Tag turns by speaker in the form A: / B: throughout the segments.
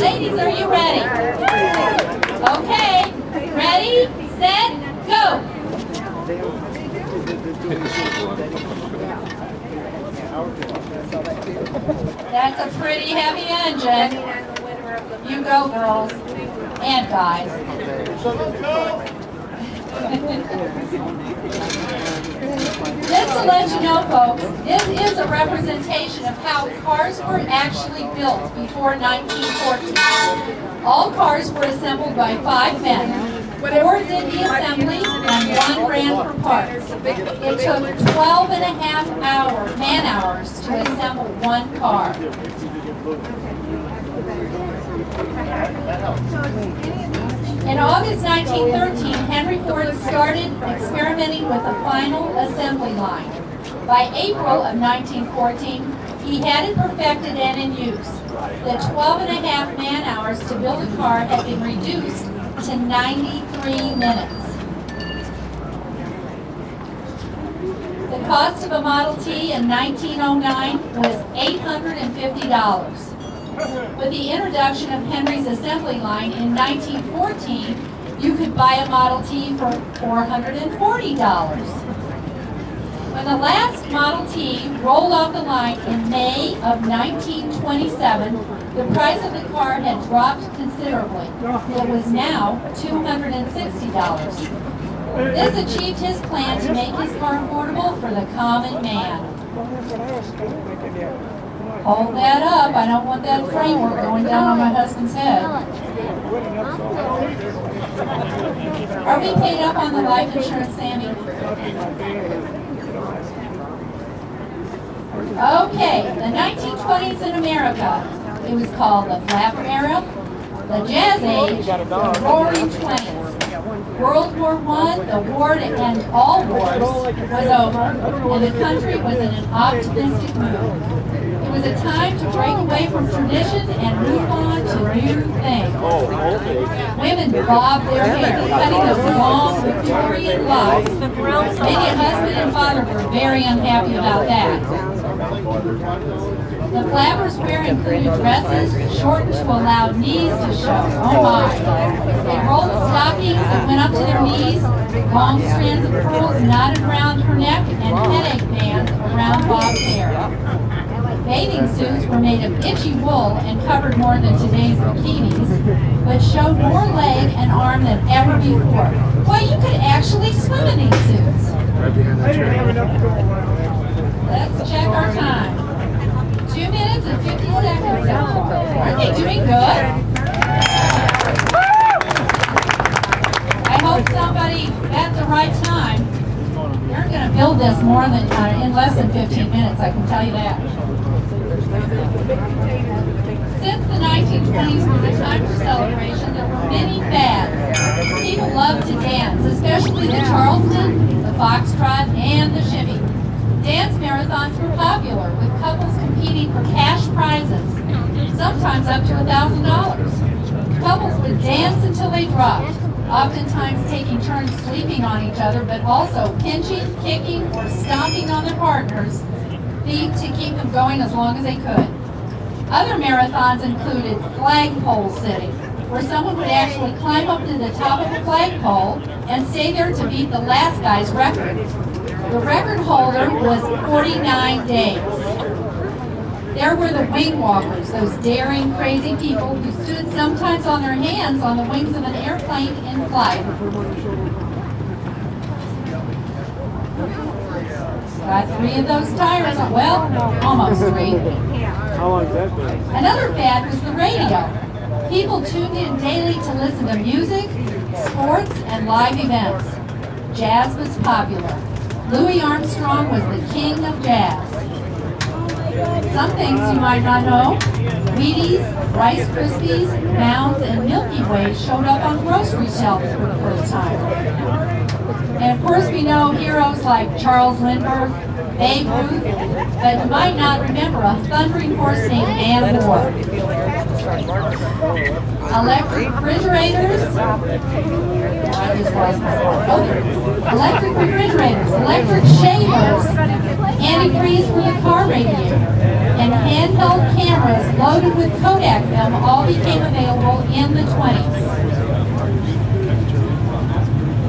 A: Ladies, are you ready? Okay, ready, set, go. That's a pretty heavy engine. You go, girls and guys. Just to let you know, folks, this is a representation of how cars were actually built before 1914. All cars were assembled by 5 men. 4 did the assembly and 1 ran for parts. It took 12 and a half man-hours to assemble 1 car. In August 1913, Henry Ford started experimenting with the final assembly line. By April of 1914, he had it perfected and in use. The 12 and a half man-hours to build a car had been reduced to 93 minutes. The cost of a Model T in 1909 was $850. With the introduction of Henry's assembly line in 1914, you could buy a Model T for $440. When the last Model T rolled off the line in May of 1927, the price of the car had dropped considerably. It was now $260. This achieved his plan to make his car affordable for the common man. Hold that up. I don't want that framework going down on my husband's head. Are we paid up on the life insurance, Sammy? Okay, the 1920s in America. It was called the Flapper Era, the Jazz Age, the Roaring Twenties. World War I, the war to end all wars, was over, and the country was in an optimistic mood. It was a time to break away from tradition and move on to new things. Women bobbed their hair, cutting those long Victorian locks. Maybe a husband and father were very unhappy about that. The flappers wear included dresses shortened to allow knees to show. Oh my. They rolled stockings that went up to their knees, long strands of pearls knotted around her neck, and headache bands around Bob's hair. Bathing suits were made of itchy wool and covered more than today's bikinis, but showed more leg and arm than ever before. Well, you could actually swim in these suits. Let's check our time. 2 minutes and 50 seconds so far. Aren't they doing good? I hope somebody at the right time. They're going to build this more than in less than 15 minutes, I can tell you that. Since the 1920s was a time for celebration, there were many fads. People loved to dance, especially the Charleston, the Foxtrot, and the Shimmy. Dance marathons were popular, with couples competing for cash prizes, sometimes up to $1,000. Couples would dance until they dropped, oftentimes taking turns sleeping on each other, but also pinching, kicking, or stomping on their partners' feet to keep them going as long as they could. Other marathons included flagpole sitting, where someone would actually climb up to the top of the flagpole and stay there to beat the last guy's record. The record holder was 49 days. There were the wing walkers, those daring, crazy people who stood sometimes on their hands on the wings of an airplane in flight. Got 3 of those tires, well, almost 3.
B: How long has that been?
A: Another fad was the radio. People tuned in daily to listen to music, sports, and live events. Jazz was popular. Louis Armstrong was the king of jazz. Some things you might not know. Wheaties, Rice Krispies, Mounds, and Milky Way showed up on grocery shelves for the first time. And of course we know heroes like Charles Lindbergh, Babe Ruth, but you might not remember a thundering horse named Dan Moore. Electric refrigerators, electric refrigerators, electric shavers, antifreeze for the car radiator, and handheld cameras loaded with Kodak film all became available in the 20s.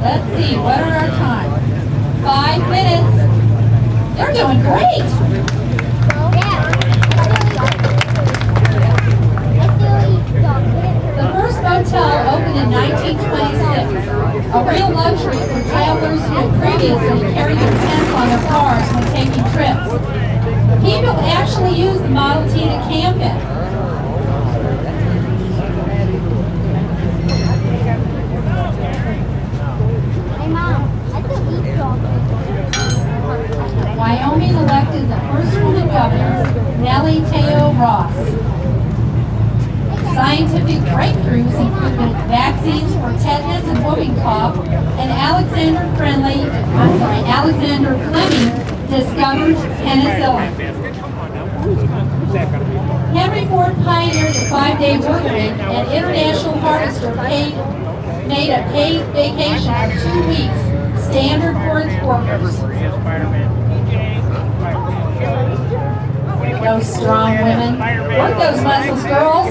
A: Let's see, what are our times? 5 minutes. They're doing great. The first motel opened in 1926, a real luxury for travelers who had previously carried their tents on their cars when taking trips. People actually used the Model T to camp in. Wyoming elected the first woman governor, Nellie Teo Ross. Scientific breakthroughs included vaccines for tetanus and whooping cough, and Alexander Fleming discovered penicillin. Henry Ford pioneered the 5-day workweek, and International Harvester made a paid vacation of 2 weeks, standard for its workers. Those strong women. Work those muscles, girls.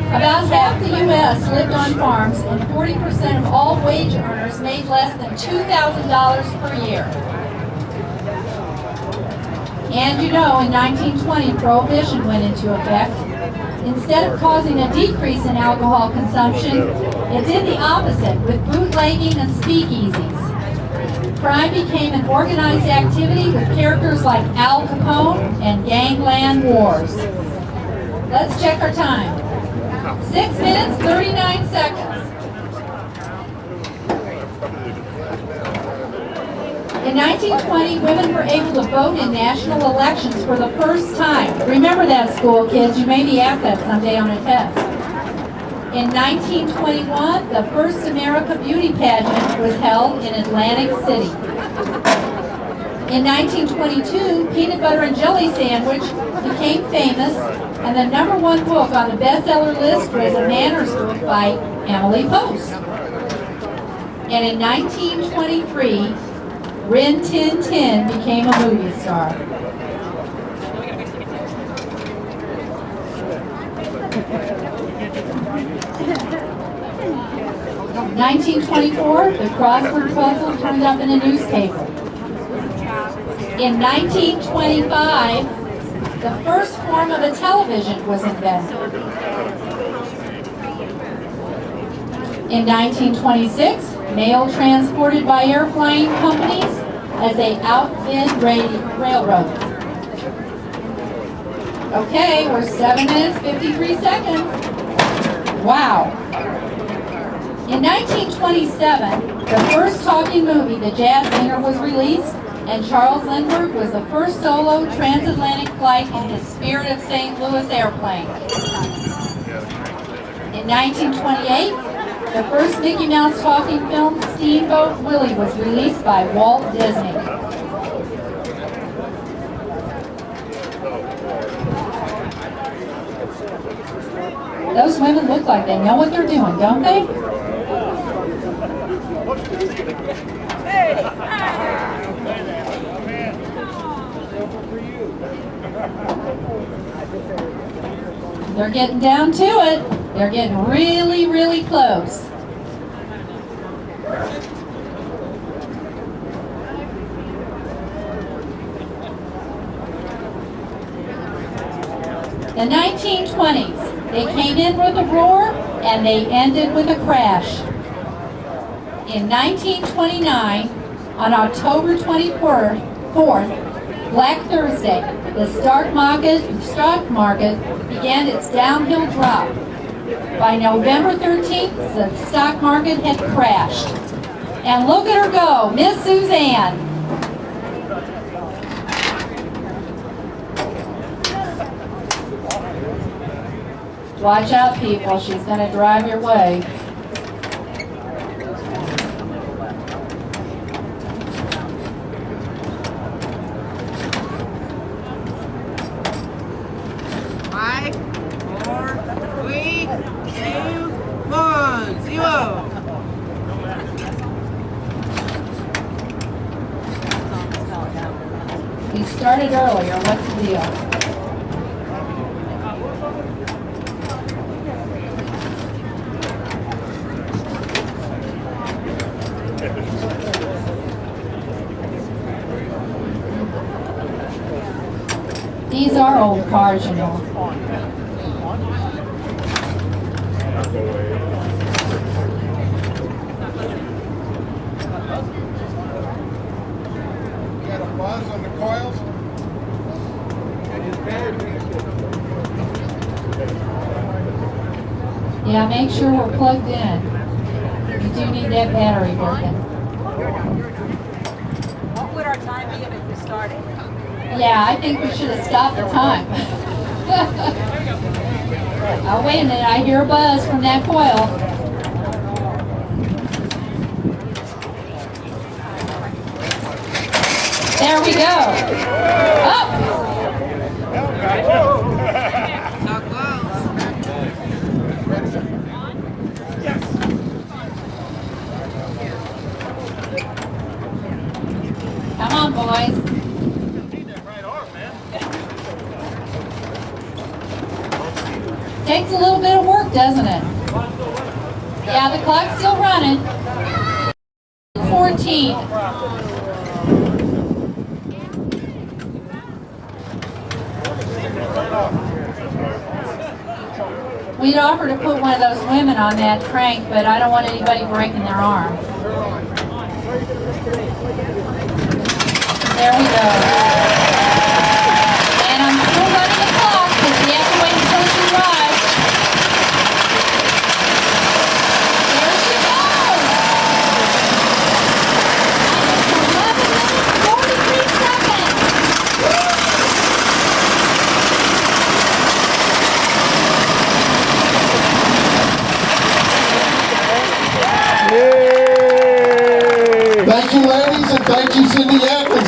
A: About half the U.S. lived on farms, and 40% of all wage earners made less than $2,000 per year. And you know, in 1920, Prohibition went into effect. Instead of causing a decrease in alcohol consumption, it did the opposite with bootlegging and speakeasies. Crime became an organized activity with characters like Al Capone and gangland wars. Let's check our time. 6 minutes, 39 seconds. In 1920, women were able to vote in national elections for the first time. Remember that, school kids. You may be asked that someday on a test. In 1921, the first America Beauty pageant was held in Atlantic City. In 1922, Peanut Butter and Jelly Sandwich became famous, and the #1 book on the bestseller list was A Manners Book by Emily Post. And in 1923, Rin Tin Tin became a movie star. In 1924, the crossword puzzle turned up in a newspaper. In 1925, the first form of a television was invented. In 1926, mail transported by airplane companies as they outbid railroads. Okay, we're 7 minutes, 53 seconds. Wow. In 1927, the first talking movie, The Jazz Singer, was released, and Charles Lindbergh was the first solo transatlantic flight in his Spirit of St. Louis airplane. In 1928, the first Mickey Mouse talking film, Steamboat Willie, was released by Walt Disney. Those women look like they know what they're doing, don't they? They're getting down to it. They're getting really, really close. The 1920s, they came in with a roar and they ended with a crash. In 1929, on October 24th, Black Thursday, the stock market began its downhill drop. By November 13th, the stock market had crashed. And look at her go, Miss Suzanne. Watch out, people. She's going to drive your way. We started earlier. What's the deal? These are old cars, you know.
C: You got a buzz on the coils?
A: Yeah, make sure we're plugged in. You do need that battery working.
D: What would our time be if we started?
A: Yeah, I think we should have stopped the time. Oh, wait a minute, I hear a buzz from that coil. There we go. Up.
D: So close.
A: Come on, boys. Takes a little bit of work, doesn't it? Yeah, the clock's still running. 14. We'd offer to put one of those women on that crank, but I don't want anybody breaking their arm. There we go. And I'm still running the clock because we have to wait until she arrives. There she goes. And it's 11 minutes, 43 seconds.
C: Thank you, ladies, and thank you, Cindy Atkinson.